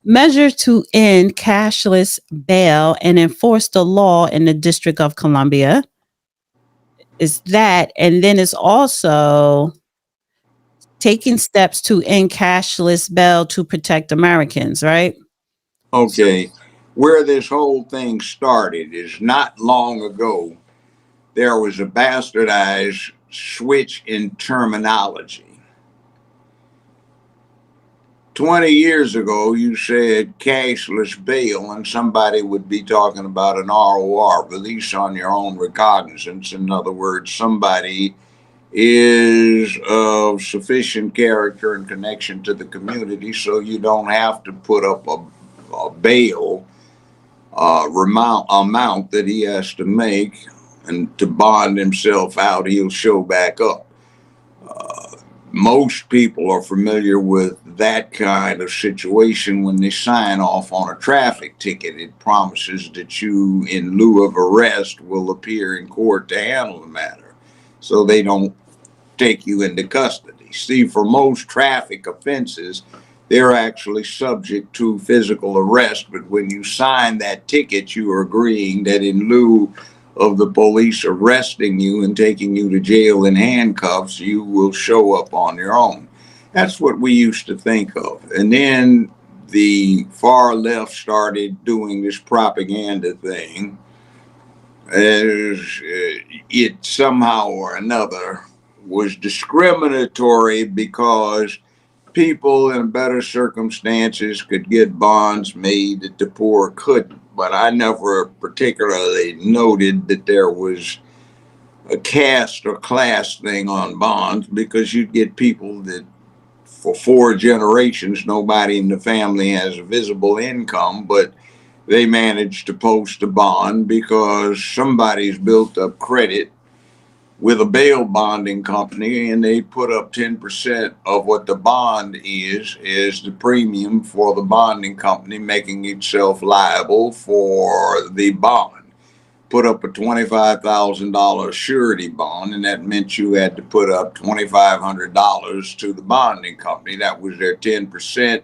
measure to end cashless bail and enforce the law in the District of Columbia. Is that, and then it's also taking steps to end cashless bail to protect Americans, right? Okay. Where this whole thing started is not long ago, there was a bastardized switch in terminology. 20 years ago, you said cashless bail, and somebody would be talking about an ROR, release on your own recognizance. In other words, somebody is of sufficient character and connection to the community, so you don't have to put up a bail amount that he has to make, and to bond himself out, he'll show back up. Most people are familiar with that kind of situation when they sign off on a traffic ticket. It promises that you, in lieu of arrest, will appear in court to handle the matter, so they don't take you into custody. See, for most traffic offenses, they're actually subject to physical arrest, but when you sign that ticket, you are agreeing that in lieu of the police arresting you and taking you to jail in handcuffs, you will show up on your own. That's what we used to think of. And then the far left started doing this propaganda thing, as it somehow or another was discriminatory because people in better circumstances could get bonds made that the poor couldn't. But I never particularly noted that there was a caste or class thing on bonds, because you'd get people that for 4 generations, nobody in the family has a visible income, but they managed to post a bond because somebody's built up credit with a bail bonding company, and they put up 10% of what the bond is the premium for the bonding company, making itself liable for the bond. Put up a $25,000 surety bond, and that meant you had to put up $2,500 to the bonding company. That was their 10%.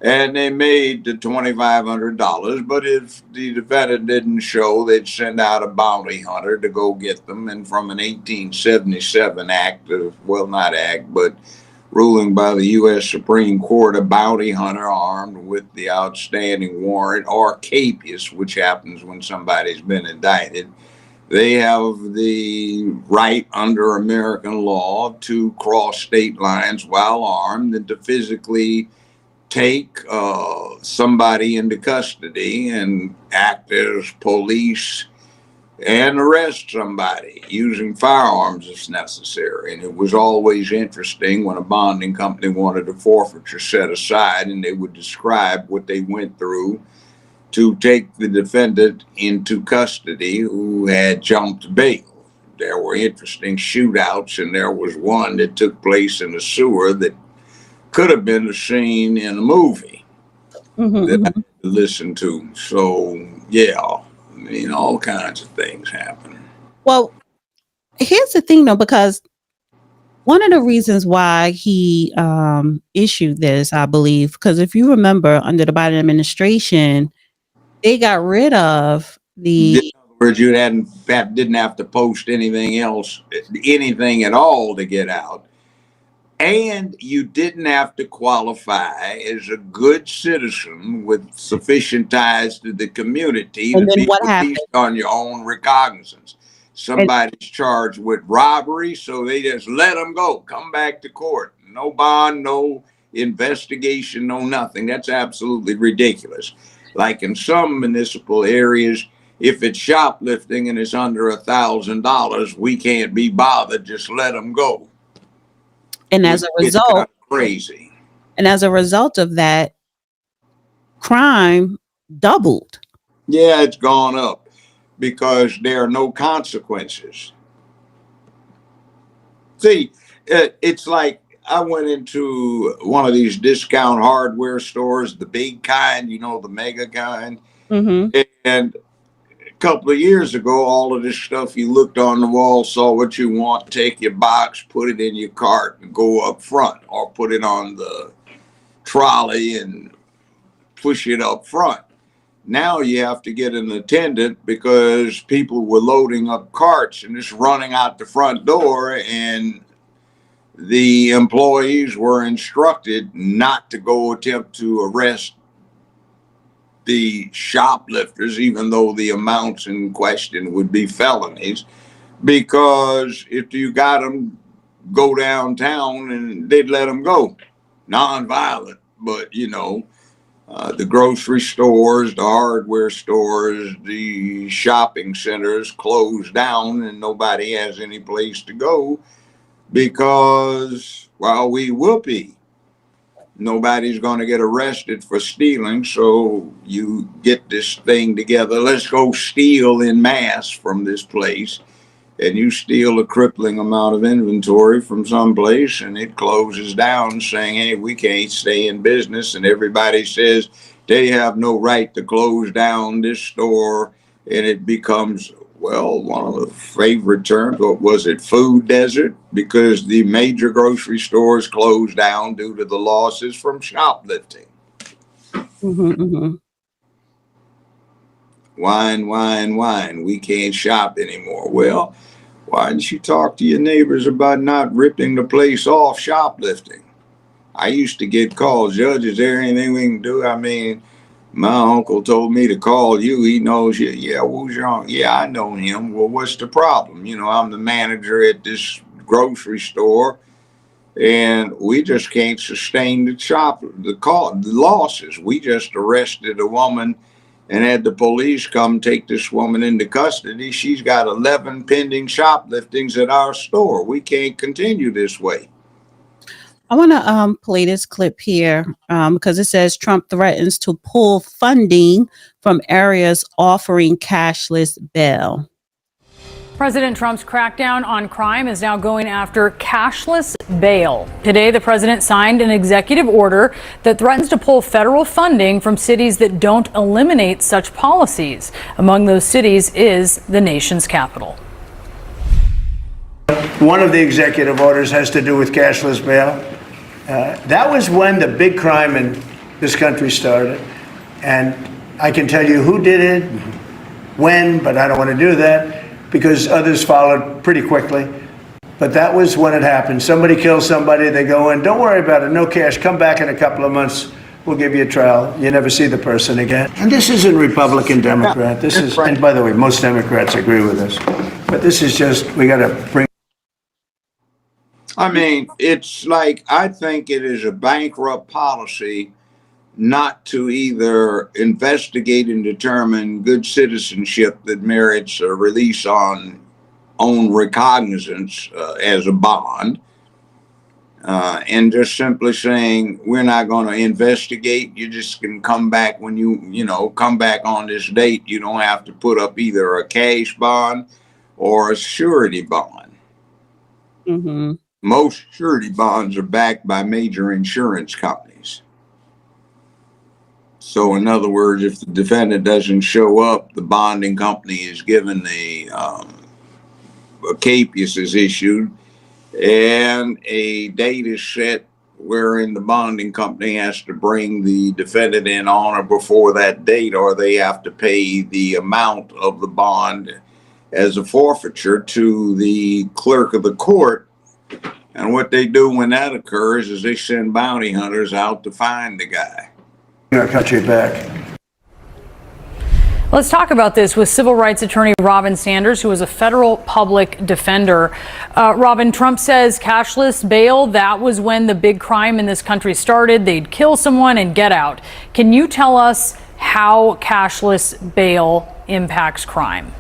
And they made the $2,500, but if the defendant didn't show, they'd send out a bounty hunter to go get them. And from an 1877 act of, well, not act, but ruling by the U.S. Supreme Court, a bounty hunter armed with the outstanding warrant or capias, which happens when somebody's been indicted, they have the right under American law to cross state lines while armed and to physically take somebody into custody and act as police and arrest somebody using firearms if necessary. And it was always interesting when a bonding company wanted a forfeiture set aside, and they would describe what they went through to take the defendant into custody who had jumped bail. There were interesting shootouts, and there was one that took place in a sewer that could have been a scene in a movie that I listened to. So, yeah, I mean, all kinds of things happen. Well, here's the thing though, because one of the reasons why he issued this, I believe, because if you remember, under the Biden administration, they got rid of In the other words, didn't have to post anything else, anything at all to get out. And you didn't have to qualify as a good citizen with sufficient ties to the community to and then be what released happened? on your own recognizance. And, Somebody's charged with robbery, so they just let them go. Come back to court. No bond, no investigation, no nothing. That's absolutely ridiculous. Like in some municipal areas, if it's shoplifting and it's under $1,000, we can't be bothered. Just let them go. and as Which a is kind result, of crazy. of that, crime doubled. Yeah, it's gone up because there are no consequences. See, it's like I went into one of these discount hardware stores, the big kind, the mega kind. Mm-hmm. And a couple of years ago, all of this stuff, you looked on the wall, saw what you want, take your box, put it in your cart, and go up front, or put it on the trolley and push it up front. Now you have to get an attendant because people were loading up carts and just running out the front door, and the employees were instructed not to go attempt to arrest the shoplifters, even though the amounts in question would be felonies, because if you got them, go downtown and they'd let them go. Non-violent, but the grocery stores, the hardware stores, the shopping centers closed down and nobody has any place to go because, well, we whoopee. Nobody's going to get arrested for stealing, so you get this thing together. Let's go steal in mass from this place. And you steal a crippling amount of inventory from someplace and it closes down saying, hey, we can't stay in business. And everybody says they have no right to close down this store. And it becomes, well, one of the favorite terms, what was it, food desert? Because the major grocery stores closed down due to the losses from shoplifting. Mm-hmm, mm-hmm. Wine. We can't shop anymore. Well, why didn't you talk to your neighbors about not ripping the place off shoplifting? I used to get calls, Judge, is there anything we can do? I mean, my uncle told me to call you. He knows you. Yeah, who's your uncle? Yeah, I know him. Well, what's the problem? I'm the manager at this grocery store, and we just can't sustain the losses. We just arrested a woman and had the police come take this woman into custody. She's got 11 pending shopliftings at our store. We can't continue this way. I want to play this clip here because it says Trump threatens to pull funding from areas offering cashless bail. President Trump's crackdown on crime is now going after cashless bail. Today, the president signed an executive order that threatens to pull federal funding from cities that don't eliminate such policies. Among those cities is the nation's capital. One of the executive orders has to do with cashless bail. That was when the big crime in this country started. And I can tell you who did it, when, but I don't want to do that, because others followed pretty quickly. But that was when it happened. Somebody kills somebody, they go in, don't worry about it, no cash, come back in a couple of months, we'll give you a trial. You never see the person again. And this isn't Republican, Democrat. This is, and by the way, most Democrats agree with this. But this is just, we got to bring. I mean, it's like, I think it is a bankrupt policy not to either investigate and determine good citizenship that merits a release on own recognizance as a bond, and just simply saying, we're not going to investigate. You just can come back when come back on this date. You don't have to put up either a cash bond or a surety bond. Mm-hmm. Most surety bonds are backed by major insurance companies. So in other words, if the defendant doesn't show up, the bonding company is given a capias is issued and a date is set wherein the bonding company has to bring the defendant in on or before that date, or they have to pay the amount of the bond as a forfeiture to the clerk of the court. And what they do when that occurs is they send bounty hunters out to find the guy. Our country back. Let's talk about this with civil rights attorney Robin Sanders, who is a federal public defender. Robin, Trump says cashless bail, that was when the big crime in this country started. They'd kill someone and get out. Can you tell us how cashless bail impacts crime?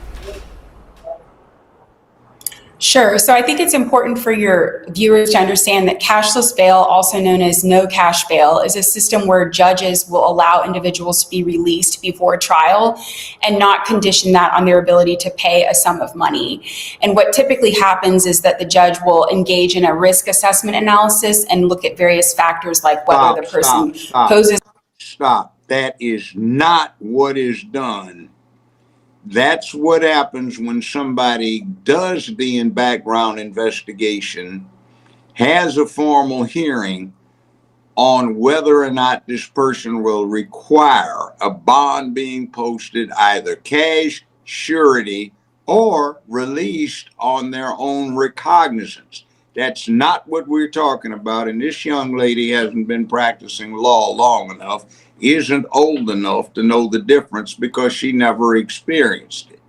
Sure. So I think it's important for your viewers to understand that cashless bail, also known as no cash bail, is a system where judges will allow individuals to be released before trial and not condition that on their ability to pay a sum of money. And what typically happens is that the judge will engage in a risk assessment analysis and look at various factors like whether the person poses. Stop. That is not what is done. That's what happens when somebody does the background investigation, has a formal hearing, on whether or not this person will require a bond being posted, either cash, surety, or released on their own recognizance. That's not what we're talking about. And this young lady hasn't been practicing law long enough, isn't old enough to know the difference because she never experienced it.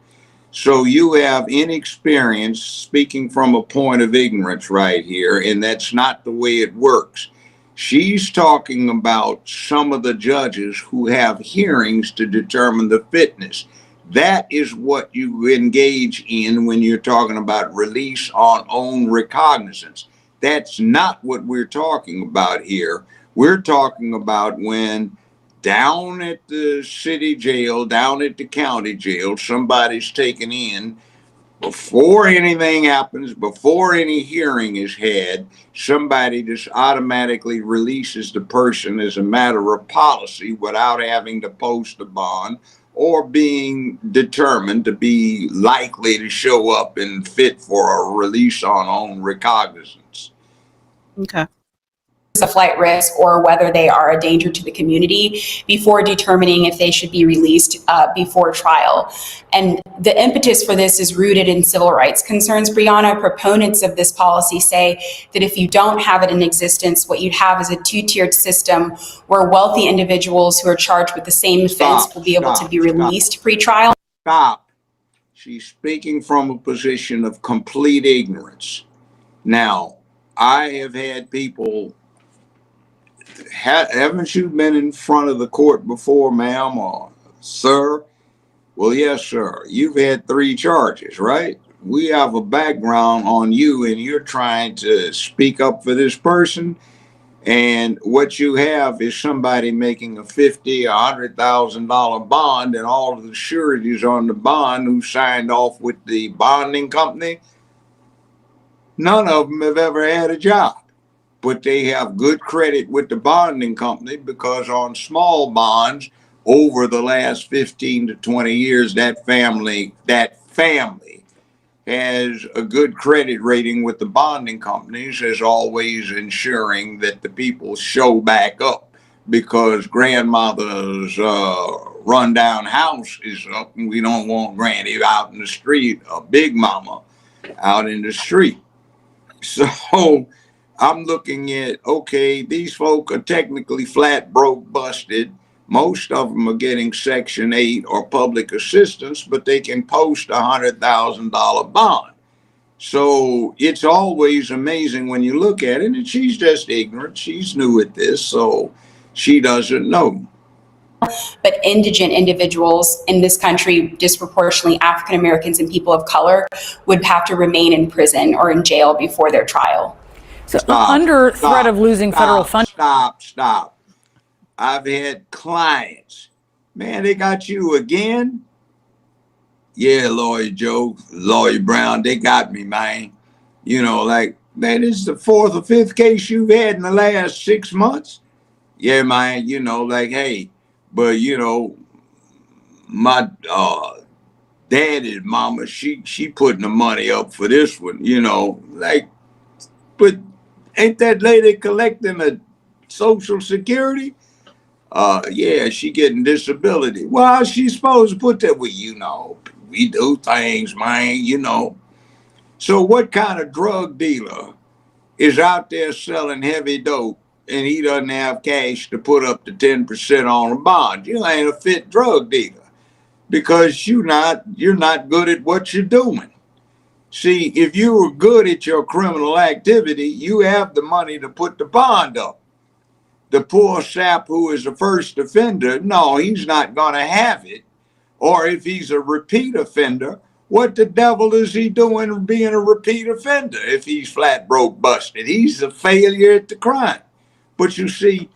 So you have inexperience speaking from a point of ignorance right here, and that's not the way it works. She's talking about some of the judges who have hearings to determine the fitness. That is what you engage in when you're talking about release on own recognizance. That's not what we're talking about here. We're talking about when down at the city jail, down at the county jail, somebody's taken in before anything happens, before any hearing is had, somebody just automatically releases the person as a matter of policy without having to post a bond or being determined to be likely to show up and fit for a release on own recognizance. Okay. A flight risk or whether they are a danger to the community before determining if they should be released before trial. And the impetus for this is rooted in civil rights concerns, Brianna. Proponents of this policy say that if you don't have it in existence, what you'd have is a two-tiered system where wealthy individuals who are charged with the same offense will be able to be released pre-trial. Stop. She's speaking from a position of complete ignorance. Now, I have had people, haven't you been in front of the court before, ma'am or sir? Well, yes, sir. You've had 3 charges, right? We have a background on you, and you're trying to speak up for this person. And what you have is somebody making a $50,000 or $100,000 bond, and all of the sureties on the bond who signed off with the bonding company. None of them have ever had a job, but they have good credit with the bonding company because on small bonds over the last 15 to 20 years, that family has a good credit rating with the bonding companies, as always ensuring that the people show back up because grandmother's rundown house is up and we don't want granny out in the street, a big mama out in the street. So I'm looking at, okay, these folk are technically flat broke, busted. Most of them are getting Section 8 or public assistance, but they can post $100,000 bond. So it's always amazing when you look at it, and she's just ignorant. She's new at this, so she doesn't know. But indigent individuals in this country, disproportionately African Americans and people of color, would have to remain in prison or in jail before their trial. So under threat of losing federal funding. Stop. I've had clients, man, they got you again? Yeah, Lawyer Joe, Lawyer Brown, they got me, man. You know, like, man, this is the 4th or 5th case you've had in the last 6 months. Yeah, man, you know, like, hey, but, you know, my daddy's mama, she putting the money up for this one, you know, like, but ain't that lady collecting a Social Security? Yeah, she getting disability. Well, she's supposed to put that, well, you know, we do things, man, you know. So what kind of drug dealer is out there selling heavy dope and he doesn't have cash to put up to 10% on a bond? You ain't a fit drug dealer because you're not good at what you're doing. See, if you were good at your criminal activity, you have the money to put the bond up. The poor sap who is a first offender, no, he's not going to have it. Or if he's a repeat offender, what the devil is he doing being a repeat offender if he's flat broke busted? He's a failure at the crime. But you see,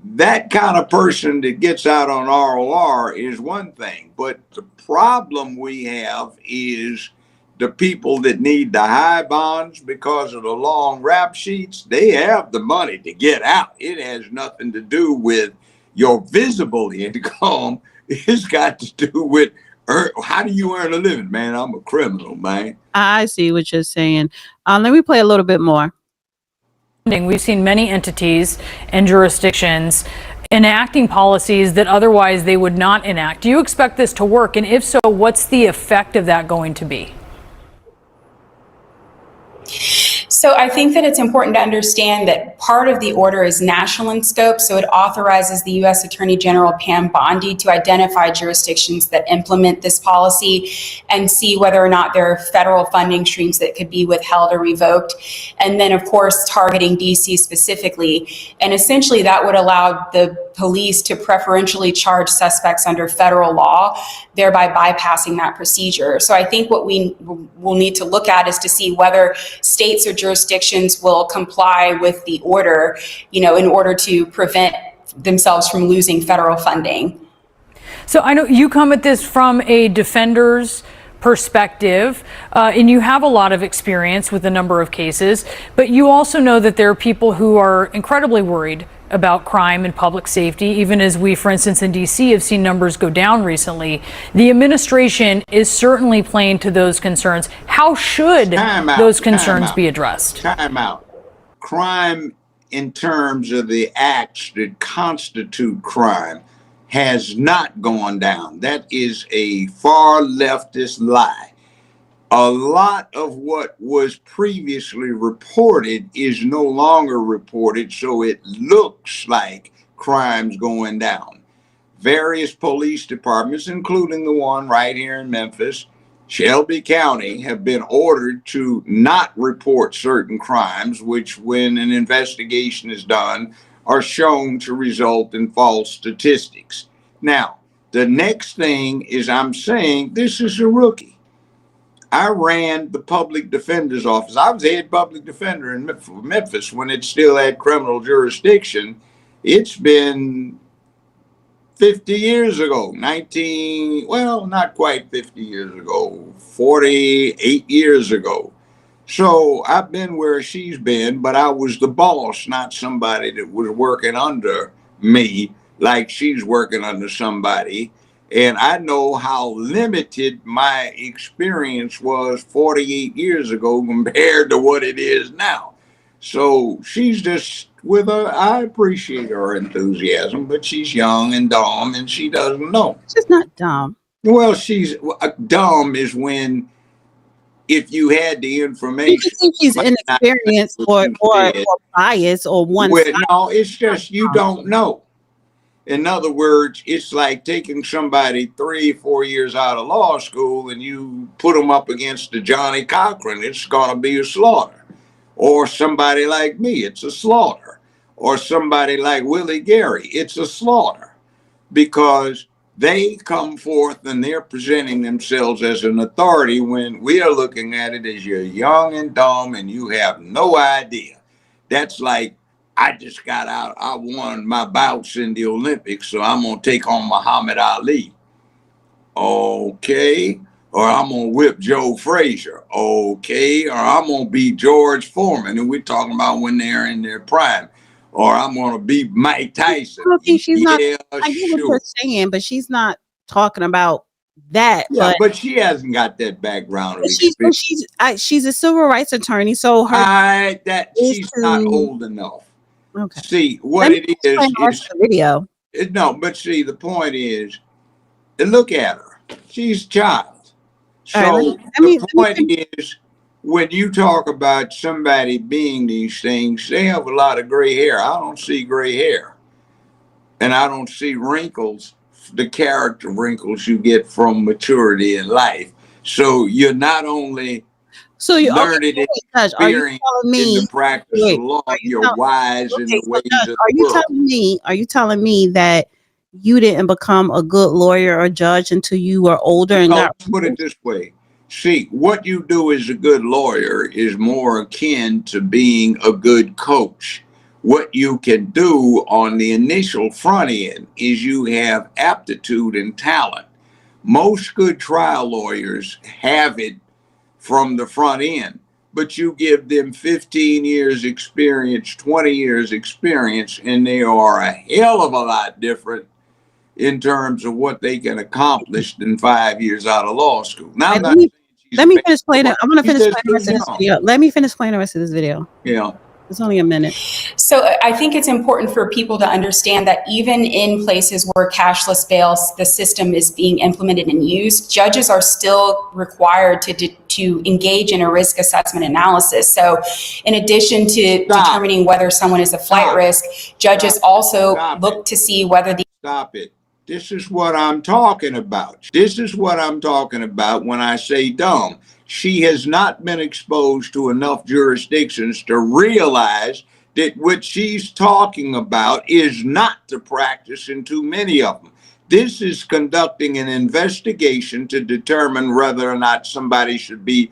that kind of person that gets out on ROR is one thing. But the problem we have is the people that need the high bonds because of the long rap sheets, they have the money to get out. It has nothing to do with your visible income. It's got to do with how do you earn a living, man? I'm a criminal, man. I see what you're saying. Let me play a little bit more. We've seen many entities and jurisdictions enacting policies that otherwise they would not enact. Do you expect this to work? And if so, what's the effect of that going to be? So I think that it's important to understand that part of the order is national in scope. So it authorizes the U.S. Attorney General Pam Bondi to identify jurisdictions that implement this policy and see whether or not there are federal funding streams that could be withheld or revoked. And then, of course, targeting D.C. specifically. And essentially that would allow the police to preferentially charge suspects under federal law, thereby bypassing that procedure. So I think what we will need to look at is to see whether states or jurisdictions will comply with the order, in order to prevent themselves from losing federal funding. So I know you come at this from a defender's perspective, and you have a lot of experience with a number of cases, but you also know that there are people who are incredibly worried about crime and public safety, even as we, for instance, in D.C. have seen numbers go down recently. The administration is certainly playing to those concerns. How should those concerns be addressed? Time out. Crime in terms of the acts that constitute crime has not gone down. That is a far leftist lie. A lot of what was previously reported is no longer reported, so it looks like crime's going down. Various police departments, including the one right here in Memphis, Shelby County, have been ordered to not report certain crimes, which, when an investigation is done, are shown to result in false statistics. Now, the next thing is, I'm saying this is a rookie. I ran the public defender's office. I was head public defender in Memphis when it still had criminal jurisdiction. It's been 50 years ago, not quite 50 years ago, 48 years ago. So I've been where she's been, but I was the boss, not somebody that was working under me like she's working under somebody. And I know how limited my experience was 48 years ago compared to what it is now. So she's just I appreciate her enthusiasm, but she's young and dumb and she doesn't know. She's not dumb. Well, she's dumb is when, if you had the information. You think she's inexperienced or biased or one. No, it's just you don't know. In other words, it's like taking somebody 3-4 years out of law school and you put them up against the Johnny Cochran. It's going to be a slaughter. Or somebody like me, it's a slaughter. Or somebody like Willie Gary, it's a slaughter. Because they come forth and they're presenting themselves as an authority when we are looking at it as you're young and dumb and you have no idea. That's like, I just got out. I won my bouts in the Olympics, so I'm going to take on Muhammad Ali. Okay. Or I'm going to whip Joe Frazier. Okay. Or I'm going to beat George Foreman, and we're talking about when they're in their prime. Or I'm going to beat Mike Tyson. I don't think she's not. I get what you're saying, but she's not talking about that. Yeah, but she hasn't got that background. She's a civil rights attorney, so she's not old enough. Okay. See, what it is the video. No, but see, the point is, look at her. She's a child. So the point is, when you talk about somebody being these things, they have a lot of gray hair. I don't see gray hair. And I don't see wrinkles, the character wrinkles you get from maturity in life. So you're not only learning it, experience in the practice of law, you're wise in the ways of the world. Are you telling me that you didn't become a good lawyer or judge until you were older? And let's put it this way. See, what you do as a good lawyer is more akin to being a good coach. What you can do on the initial front end is you have aptitude and talent. Most good trial lawyers have it from the front end, but you give them 15 years experience, 20 years experience, and they are a hell of a lot different in terms of what they can accomplish than 5 years out of law school. Now, let me finish playing it. I'm going to finish playing the rest of this video. Let me finish playing the rest of this video. Yeah. It's only a minute. So I think it's important for people to understand that even in places where cashless bail, the system is being implemented and used, judges are still required to engage in a risk assessment analysis. So in addition to determining whether someone is a flight risk, judges also look to see whether the Stop it. This is what I'm talking about. This is what I'm talking about when I say dumb. She has not been exposed to enough jurisdictions to realize that what she's talking about is not the practice in too many of them. This is conducting an investigation to determine whether or not somebody should be,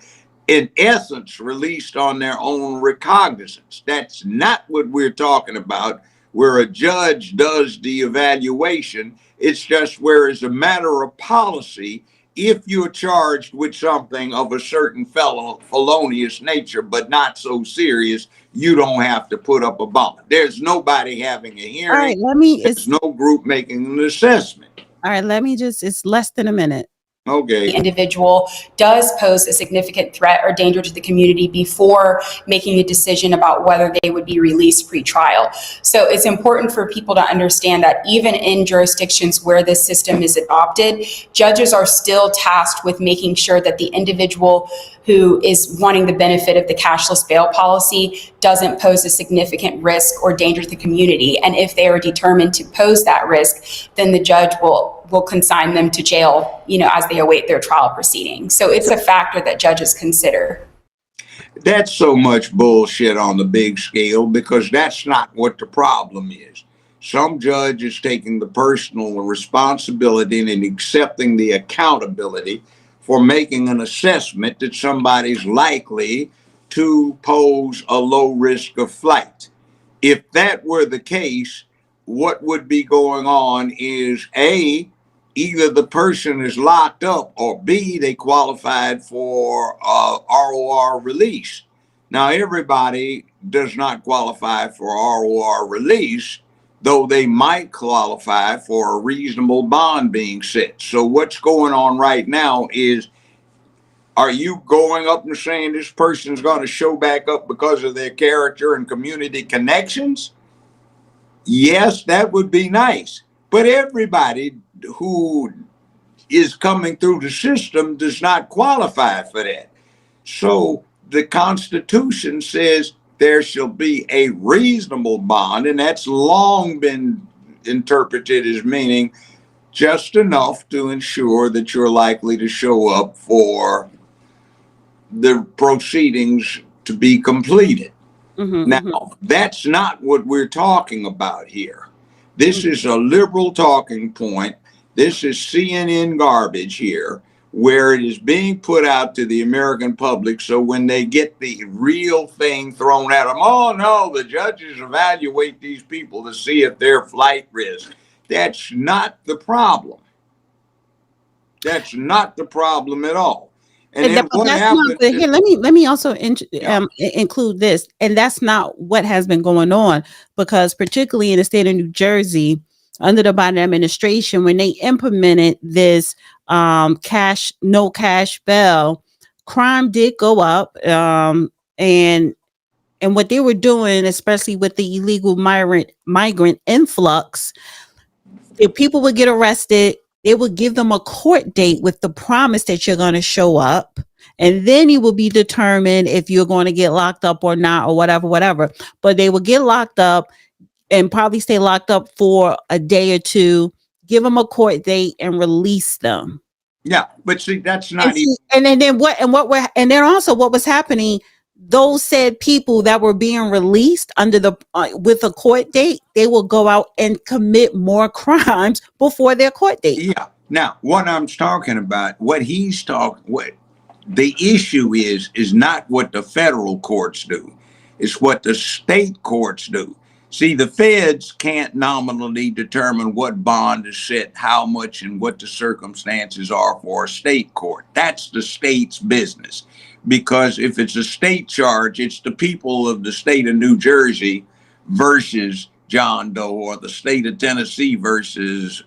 in essence, released on their own recognizance. That's not what we're talking about, where a judge does the evaluation. It's just where, as a matter of policy, if you're charged with something of a certain felonious nature, but not so serious, you don't have to put up a bond. There's nobody having a hearing. All right, There's no group making an assessment. All right, it's less than a minute. Okay. The individual does pose a significant threat or danger to the community before making a decision about whether they would be released pre-trial. So it's important for people to understand that even in jurisdictions where this system is adopted, judges are still tasked with making sure that the individual who is wanting the benefit of the cashless bail policy doesn't pose a significant risk or danger to the community. And if they are determined to pose that risk, then the judge will consign them to jail, as they await their trial proceedings. So it's a factor that judges consider. That's so much bullshit on the big scale, because that's not what the problem is. Some judge is taking the personal responsibility and accepting the accountability for making an assessment that somebody's likely to pose a low risk of flight. If that were the case, what would be going on is A, either the person is locked up, or B, they qualified for ROR release. Now, everybody does not qualify for ROR release, though they might qualify for a reasonable bond being set. So what's going on right now is, are you going up and saying this person's going to show back up because of their character and community connections? Yes, that would be nice. But everybody who is coming through the system does not qualify for that. So the Constitution says there shall be a reasonable bond, and that's long been interpreted as meaning just enough to ensure that you're likely to show up for the proceedings to be completed. Now, that's not what we're talking about here. This is a liberal talking point. This is CNN garbage here, where it is being put out to the American public. So when they get the real thing thrown at them, oh no, the judges evaluate these people to see if they're flight risk. That's not the problem. That's not the problem at all. And then what happened? Here, let me also include this, and that's not what has been going on, because particularly in the state of New Jersey, under the Biden administration, when they implemented this no cash bail, crime did go up, and what they were doing, especially with the illegal migrant influx, if people would get arrested, they would give them a court date with the promise that you're going to show up, and then you will be determined if you're going to get locked up or not, or whatever. But they will get locked up and probably stay locked up for a day or two, give them a court date, and release them. Yeah, but see, that's not even. And then what was happening? Those said people that were being released under the with a court date, they will go out and commit more crimes before their court date. Yeah. Now, what I'm talking about, what the issue is not what the federal courts do. It's what the state courts do. See, the feds can't nominally determine what bond is set, how much, and what the circumstances are for a state court. That's the state's business. Because if it's a state charge, it's the people of the state of New Jersey versus John Doe, or the state of Tennessee versus,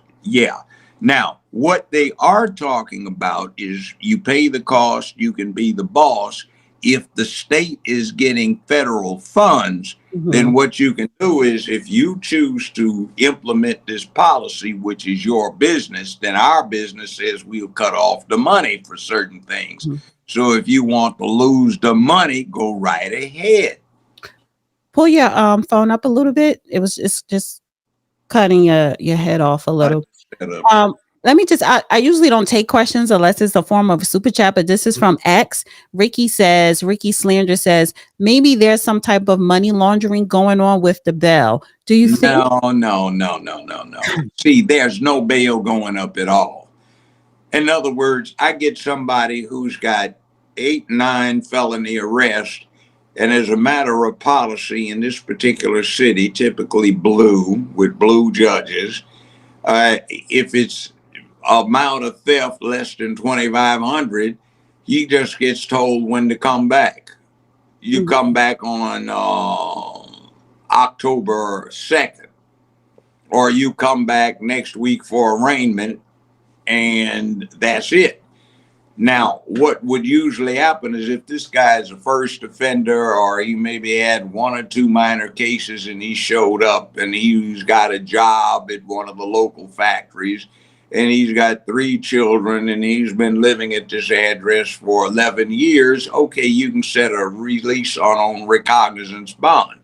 Now, what they are talking about is you pay the cost, you can be the boss, if the state is getting federal funds, then what you can do is, if you choose to implement this policy, which is your business, then our business says we'll cut off the money for certain things. So if you want to lose the money, go right ahead. Pull your phone up a little bit. It's just cutting your head off a little. Let me just, I usually don't take questions unless it's a form of super chat, but this is from X. Ricky Slander says, maybe there's some type of money laundering going on with the bail. Do you think? No. See, there's no bail going up at all. In other words, I get somebody who's got 8, 9 felony arrests, and as a matter of policy in this particular city, typically blue with blue judges, if it's amount of theft less than 2,500, he just gets told when to come back. You come back on October 2nd, or you come back next week for arraignment, and that's it. Now, what would usually happen is, if this guy is a first offender, or he maybe had 1 or 2 minor cases and he showed up and he's got a job at one of the local factories, and he's got 3 children and he's been living at this address for 11 years, okay, you can set a release on recognizance bond.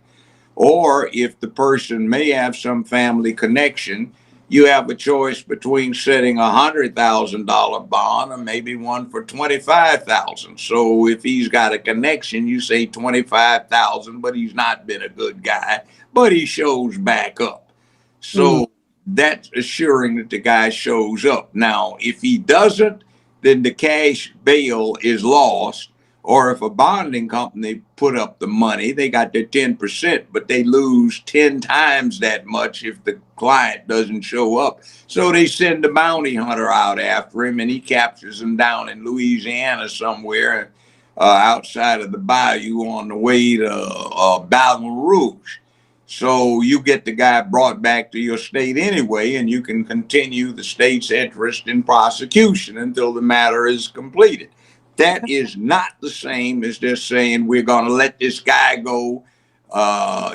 Or if the person may have some family connection, you have a choice between setting $100,000 bond or maybe one for $25,000. So if he's got a connection, you say $25,000, but he's not been a good guy, but he shows back up. So that's assuring that the guy shows up. Now, if he doesn't, then the cash bail is lost. Or if a bonding company put up the money, they got their 10%, but they lose 10 times that much if the client doesn't show up. So they send a bounty hunter out after him, and he captures him down in Louisiana somewhere outside of the bayou on the way to Baton Rouge. So you get the guy brought back to your state anyway, and you can continue the state's interest in prosecution until the matter is completed. That is not the same as just saying we're going to let this guy go.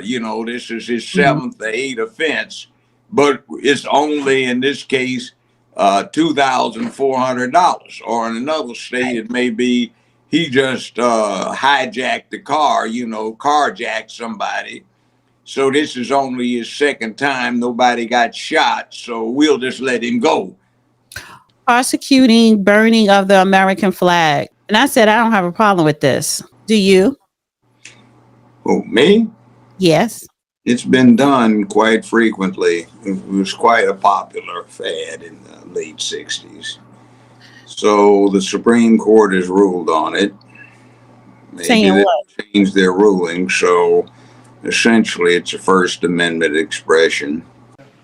This is his 7th or 8th offense, but it's only in this case $2,400. Or in another state, it may be he just hijacked the car, carjacked somebody. So this is only his 2nd time. Nobody got shot, so we'll just let him go. Prosecuting burning of the American flag. And I said, I don't have a problem with this. Do you? Oh, me? Yes. It's been done quite frequently. It was quite a popular fad in the late 60s. So the Supreme Court has ruled on it. Maybe Saying they what? changed their ruling. So essentially, it's a First Amendment expression.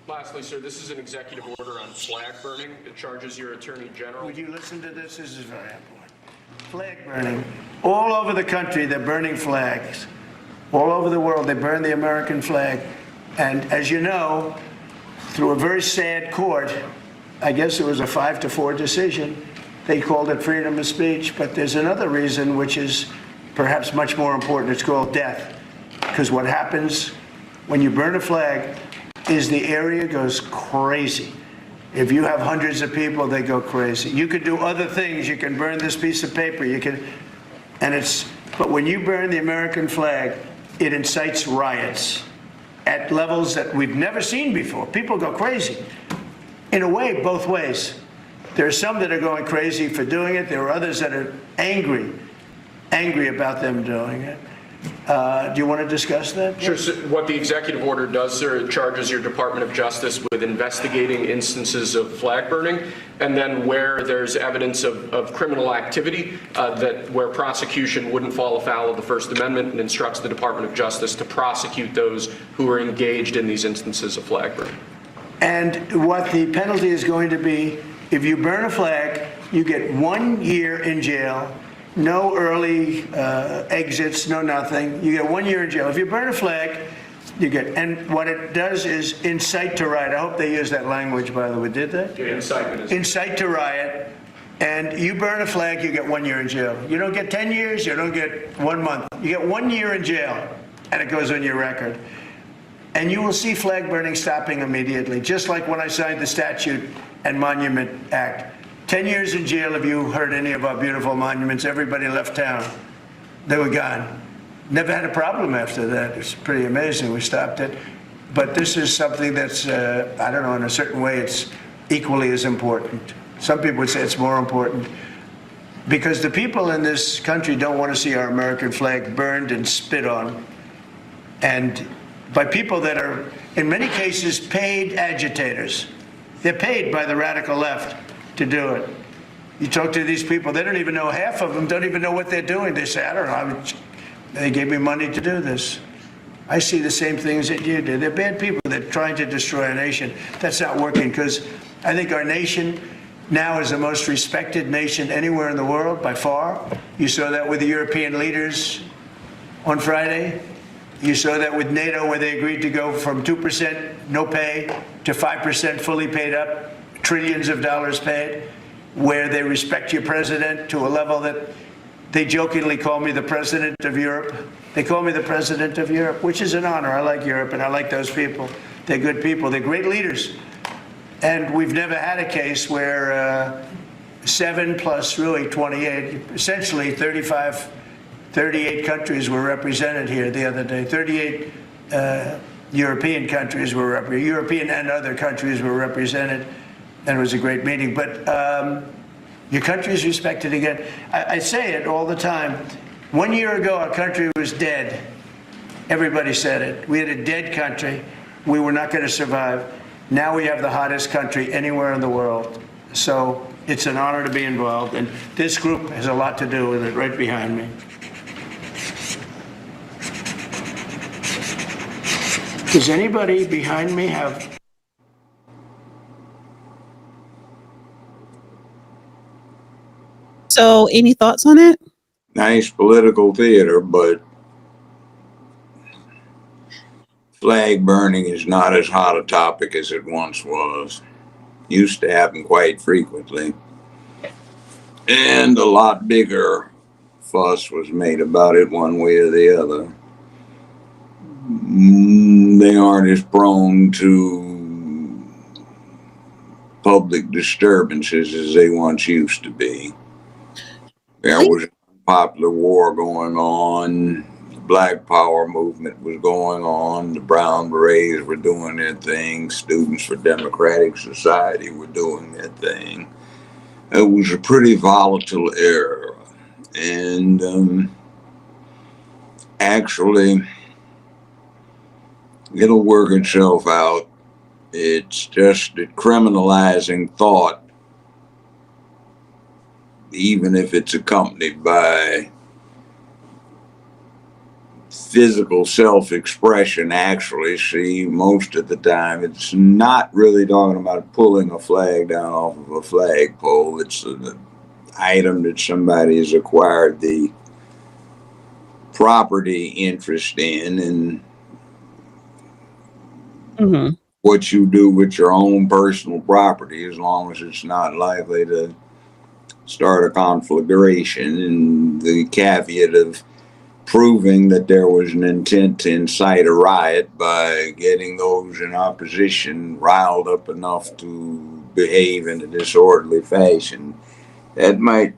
Lastly, sir, this is an executive order on flag burning. It charges your attorney general. Would you listen to this? This is very important. Flag burning. All over the country, they're burning flags. All over the world, they burn the American flag. And as you know, through a very sad court, I guess it was a 5-4 decision, they called it freedom of speech. But there's another reason, which is perhaps much more important. It's called death. Because what happens when you burn a flag is the area goes crazy. If you have hundreds of people, they go crazy. You could do other things. You can burn this piece of paper. But when you burn the American flag, it incites riots at levels that we've never seen before. People go crazy. In a way, both ways. There are some that are going crazy for doing it. There are others that are angry about them doing it. Do you want to discuss that? Sure. So what the executive order does, sir, it charges your Department of Justice with investigating instances of flag burning, and then where there's evidence of criminal activity, where prosecution wouldn't fall afoul of the First Amendment, and instructs the Department of Justice to prosecute those who are engaged in these instances of flag burning. And what the penalty is going to be, if you burn a flag, you get 1 year in jail. No early exits, no nothing. You get 1 year in jail. If you burn a flag, you get, and what it does is incite to riot. I hope they use that language, by the way. Did they? Yeah, incitement. Incite to riot. and you burn a flag, you get 1 year in jail. You don't get 10 years, you don't get 1 month. You get 1 year in jail, and it goes on your record. And you will see flag burning stopping immediately, just like when I signed the Statute and Monument Act. 10 years in jail if you hurt any of our beautiful monuments. Everybody left town. They were gone. Never had a problem after that. It's pretty amazing. We stopped it. But this is something that's, I don't know, in a certain way, it's equally as important. Some people would say it's more important. Because the people in this country don't want to see our American flag burned and spit on. And by people that are, in many cases, paid agitators. They're paid by the radical left to do it. You talk to these people, they don't even know, half of them don't even know what they're doing. They say, I don't know, they gave me money to do this. I see the same things that you do. They're bad people. They're trying to destroy a nation. That's not working, because I think our nation now is the most respected nation anywhere in the world, by far. You saw that with the European leaders on Friday. You saw that with NATO, where they agreed to go from 2% no pay to 5% fully paid up, trillions of dollars paid, where they respect your president to a level that they jokingly call me the president of Europe. They call me the president of Europe, which is an honor. I like Europe, and I like those people. They're good people. They're great leaders. And we've never had a case where 7 plus really 28, essentially 38 countries were represented here the other day. 38 European countries were represented. European and other countries were represented, and it was a great meeting. But your country is respected again. I say it all the time. 1 year ago, our country was dead. Everybody said it. We had a dead country. We were not going to survive. Now we have the hottest country anywhere in the world. So it's an honor to be involved, and this group has a lot to do with it, right behind me. Does anybody behind me have? So, any thoughts on it? Nice political theater, but flag burning is not as hot a topic as it once was. Used to happen quite frequently. And a lot bigger fuss was made about it one way or the other. They aren't as prone to public disturbances as they once used to be. There was an unpopular war going on. The Black Power movement was going on. The Brown Berets were doing their thing. Students for Democratic Society were doing their thing. It was a pretty volatile era. And actually, it'll work itself out. It's just that criminalizing thought, even if it's accompanied by physical self-expression, actually, see, most of the time, it's not really talking about pulling a flag down off of a flagpole. It's an item that somebody has acquired the property interest in, and what you do with your own personal property, as long as it's not likely to start a conflagration, and the caveat of proving that there was an intent to incite a riot by getting those in opposition riled up enough to behave in a disorderly fashion. That might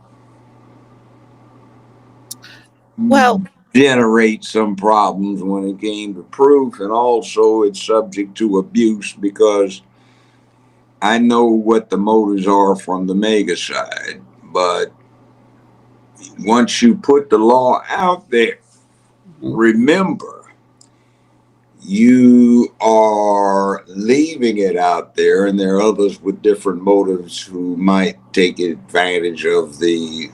generate some problems when it came to proof, and also it's subject to abuse, because I know what the motives are from the mega side, but once you put the law out there, remember, you are leaving it out there, and there are others with different motives who might take advantage of the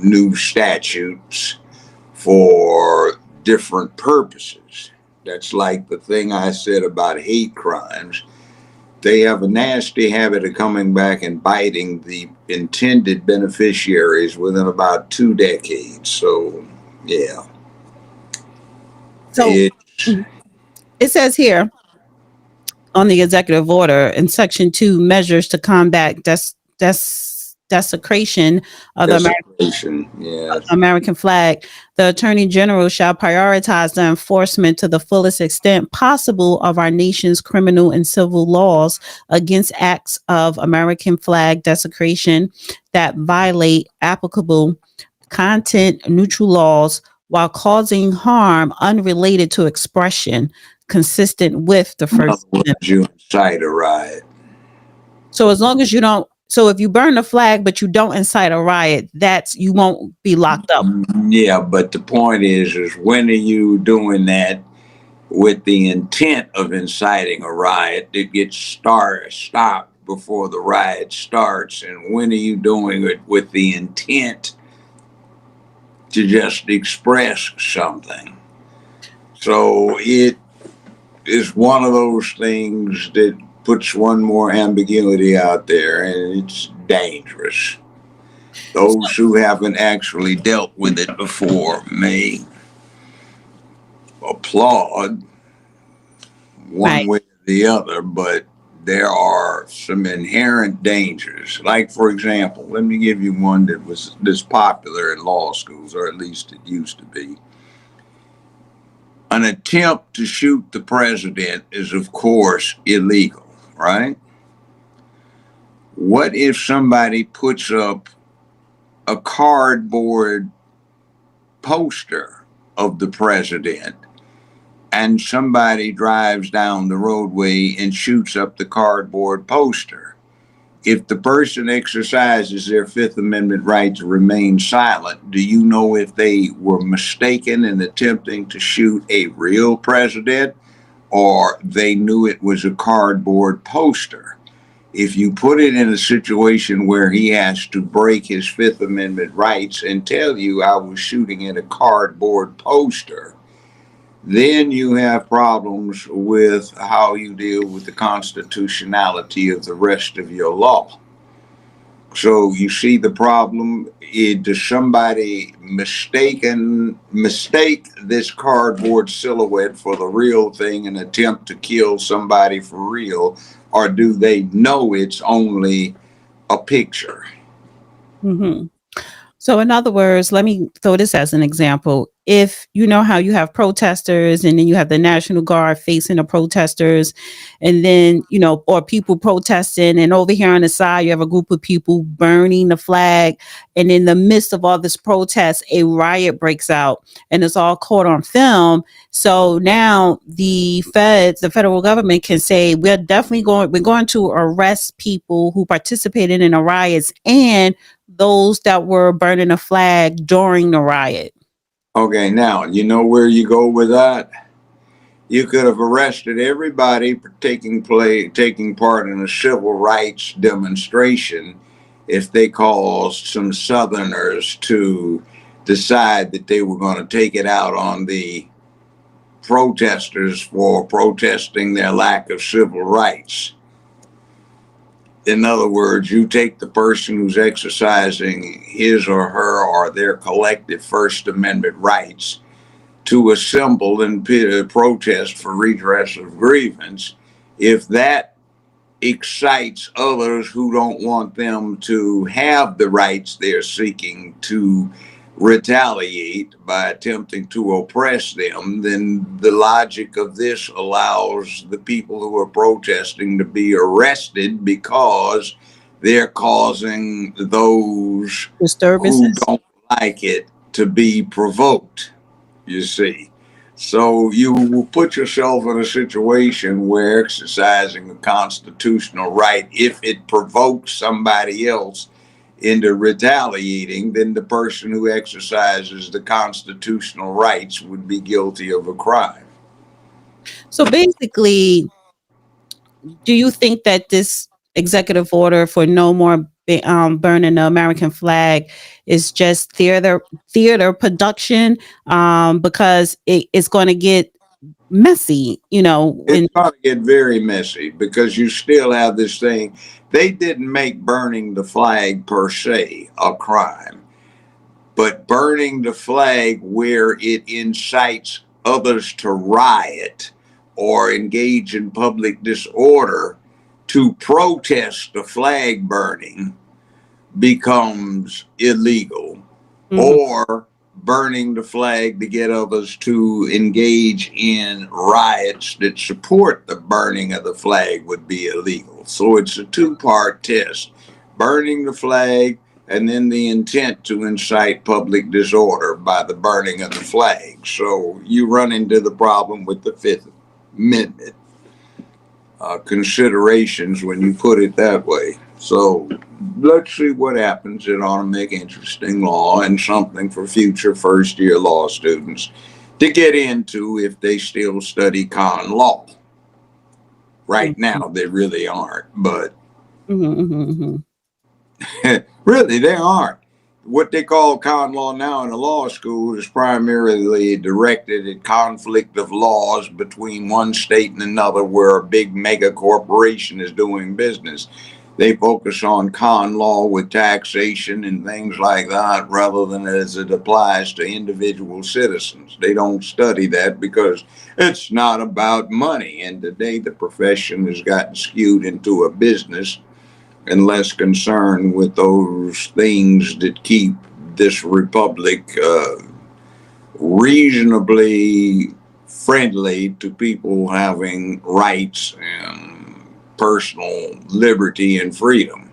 new statutes for different purposes. That's like the thing I said about hate crimes. They have a nasty habit of coming back and biting the intended beneficiaries within about 2 decades. So, yeah. So it says here on the executive order in section 2, measures to combat desecration of the Desecration, yes. American flag, the Attorney General shall prioritize the enforcement to the fullest extent possible of our nation's criminal and civil laws against acts of American flag desecration that violate applicable content neutral laws while causing harm unrelated to expression consistent with the In other First words, Amendment. you incite a riot. So as long as you don't, so if you burn the flag but you don't incite a riot, you won't be locked up. Yeah, but the point is when are you doing that with the intent of inciting a riot that gets stopped before the riot starts? And when are you doing it with the intent to just express something? So it is one of those things that puts one more ambiguity out there, and it's dangerous. Those who haven't actually dealt with it before may applaud one Right. way or the other, but there are some inherent dangers. Like, for example, let me give you one that's popular in law schools, or at least it used to be. An attempt to shoot the president is, of course, illegal, right? What if somebody puts up a cardboard poster of the president and somebody drives down the roadway and shoots up the cardboard poster? If the person exercises their Fifth Amendment right to remain silent, do you know if they were mistaken in attempting to shoot a real president or they knew it was a cardboard poster? If you put it in a situation where he has to break his Fifth Amendment rights and tell you I was shooting at a cardboard poster, then you have problems with how you deal with the constitutionality of the rest of your law. So you see the problem. Does somebody mistake this cardboard silhouette for the real thing and attempt to kill somebody for real, or do they know it's only a picture? Mm-hmm. So, in other words, let me throw this as an example. If you know how you have protesters and then you have the National Guard facing the protesters, and then, or people protesting, and over here on the side, you have a group of people burning the flag. And in the midst of all this protest, a riot breaks out and it's all caught on film. So now the federal government can say, we're going to arrest people who participated in the riots and those that were burning a flag during the riot. Okay, now, you know where you go with that? You could have arrested everybody for taking part in a civil rights demonstration if they caused some Southerners to decide that they were going to take it out on the protesters for protesting their lack of civil rights. In other words, you take the person who's exercising his or her or their collective First Amendment rights to assemble and protest for redress of grievance. If that excites others who don't want them to have the rights they're seeking to retaliate by attempting to oppress them, then the logic of this allows the people who are protesting to be arrested because they're causing those who don't like it to be provoked, you see. So you will put yourself in a situation where exercising a constitutional right, if it provokes somebody else into retaliating, then the person who exercises the constitutional rights would be guilty of a crime. So basically, do you think that this executive order for no more burning the American flag is just theater production, because it's going to get messy, It's going to get very messy because you still have this thing. They didn't make burning the flag per se a crime, but burning the flag where it incites others to riot or engage in public disorder to protest the flag burning, becomes illegal, or burning the flag to get others to engage in riots that support the burning of the flag would be illegal. So it's a two-part test: burning the flag and then the intent to incite public disorder by the burning of the flag. So you run into the problem with the Fifth Amendment considerations when you put it that way. So let's see what happens. It ought to make interesting law and something for future first-year law students to get into if they still study common law. Right now, they really aren't, but really, they aren't. What they call common law now in the law school is primarily directed at conflict of laws between one state and another where a big mega corporation is doing business. They focus on common law with taxation and things like that rather than as it applies to individual citizens. They don't study that because it's not about money. And today the profession has gotten skewed into a business and less concerned with those things that keep this republic reasonably friendly to people having rights and personal liberty and freedom.